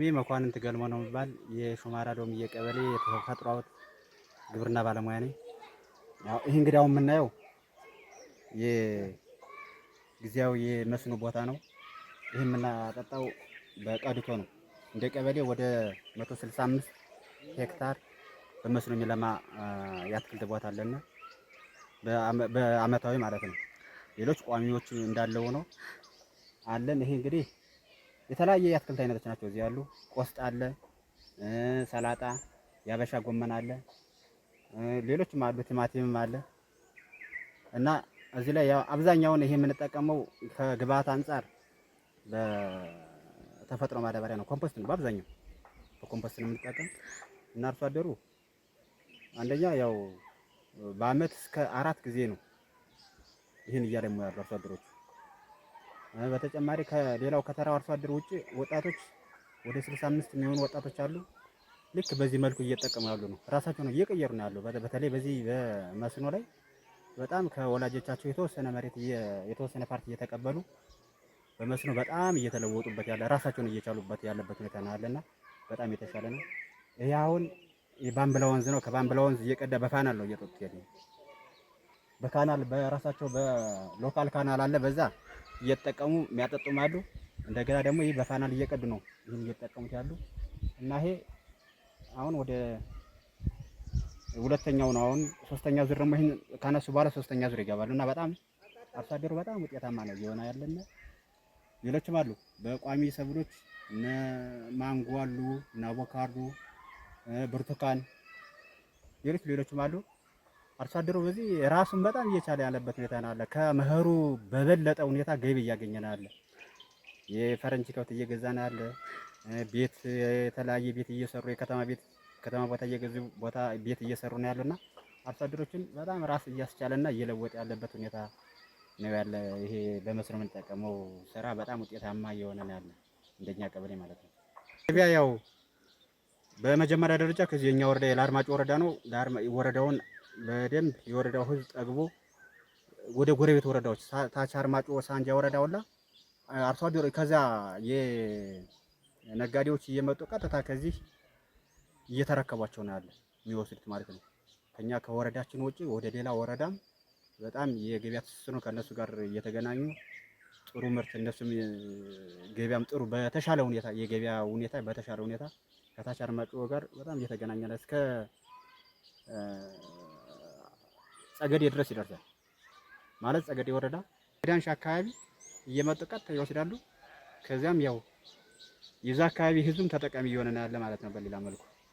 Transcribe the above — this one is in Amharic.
ስሜ መኳንንት ገልሞ ነው የሚባል የሹማራ ዶምዬ ቀበሌ የተፈጥሮ ሀብት ግብርና ባለሙያ ነኝ። ያው ይሄ እንግዲህ አሁን የምናየው የጊዜያዊ የመስኖ ቦታ ነው። ይሄ የምናጠጣው በቀድቶ ነው። እንደ ቀበሌ ወደ 165 ሄክታር በመስኖ የሚለማ የአትክልት ቦታ አለና በአመታዊ ማለት ነው። ሌሎች ቋሚዎች እንዳለው ነው አለን። ይሄ እንግዲህ የተለያየ የአትክልት አይነቶች ናቸው እዚህ ያሉ። ቆስጣ አለ፣ ሰላጣ፣ ያበሻ ጎመን አለ፣ ሌሎችም አሉ፣ ቲማቲምም አለ እና እዚህ ላይ ያው አብዛኛውን ይሄ የምንጠቀመው ከግብአት አንፃር በተፈጥሮ ማዳበሪያ ነው፣ ኮምፖስት ነው። በአብዛኛው በኮምፖስት ነው የምንጠቀም እና አርሶ አደሩ አንደኛ ያው በአመት እስከ 4 ጊዜ ነው ይሄን እያለሙ ያሉ አርሶ አደሮች። በተጨማሪ ከሌላው ከተራው አርሶ አደር ውጪ ወጣቶች ወደ 65 የሚሆኑ ወጣቶች አሉ። ልክ በዚህ መልኩ እየተጠቀሙ ያሉ ነው። ራሳቸው ነው እየቀየሩ ነው ያለው። በተለይ በዚህ በመስኖ ላይ በጣም ከወላጆቻቸው የተወሰነ መሬት የተወሰነ ፓርት እየተቀበሉ በመስኖ በጣም እየተለወጡበት ያለ ራሳቸውን እየቻሉበት ያለበት ሁኔታ ነው ያለና በጣም የተሻለ ነው። ይሄ አሁን የባምብላ ወንዝ ነው። ከባምብላ ወንዝ እየቀዳ በካናል ነው እየጠጡት ያለው። በካናል በራሳቸው በሎካል ካናል አለ፣ በዛ እየተጠቀሙ የሚያጠጡም አሉ። እንደገና ደግሞ ይሄ በካናል እየቀዱ ነው ይሄን እየተጠቀሙት ያሉ እና ይሄ አሁን ወደ ሁለተኛው ነው። አሁን ሶስተኛ ዙር ደግሞ ይሄን ካነሱ በኋላ ሶስተኛ ዙር ይገባሉ እና በጣም አርሶ አደሩ በጣም ውጤታማ ነው እየሆነ ያለና ሌሎችም አሉ። በቋሚ ሰብሎች እነ ማንጎ አሉ፣ እነ አቮካዶ፣ ብርቱካን፣ ሌሎችም አሉ። አርሶ አደሩ በዚህ ራሱን በጣም እየቻለ ያለበት ሁኔታ ነው አለ። ከመኸሩ በበለጠ ሁኔታ ገቢ እያገኘ ነው ያለ። የፈረንጅ ከብት እየገዛ ነው ያለ። ቤት የተለያየ ቤት እየሰሩ ከተማ ቦታ እየገዙ ቤት እየሰሩ ነው ያለና አርሶ አደሮችን በጣም ራስ እያስቻለና እየለወጠ ያለበት ሁኔታ ነው ያለ። ይሄ በመስኖ የምንጠቀመው ስራ በጣም ውጤታማ እየሆነ ነው ያለ እንደኛ ቀበሌ ማለት ነው። ገበያ ያው በመጀመሪያ ደረጃ ከዚህ የኛ ወረዳ የላርማጭ ወረዳ ነው። ወረዳውን በደንብ የወረዳው ህዝብ ጠግቦ ወደ ጎረቤት ወረዳዎች ታች አርማጮ ሳንጃ ወረዳ ሁላ አርሶ አደሩ ከዛ የነጋዴዎች እየመጡ ቀጥታ ከዚህ እየተረከቧቸው ነው ያለ የሚወስዱት ማለት ነው። ከኛ ከወረዳችን ውጪ ወደ ሌላ ወረዳም በጣም የገበያ ትስስር ነው ከነሱ ጋር እየተገናኙ ጥሩ ምርት እነሱም ገበያም ጥሩ በተሻለ ሁኔታ የገበያ ሁኔታ በተሻለ ሁኔታ ከታች አርማጮ ጋር በጣም እየተገናኘ ነው እስከ ጸገዴ ድረስ ይደርሳል ማለት ጸገዴ ወረዳ ዳንሻ አካባቢ እየመጡ ቀጥታ ይወስዳሉ። ከዚያም ያው የዛ አካባቢ ህዝብም ተጠቃሚ እየሆነ ነው ያለ ማለት ነው በሌላ መልኩ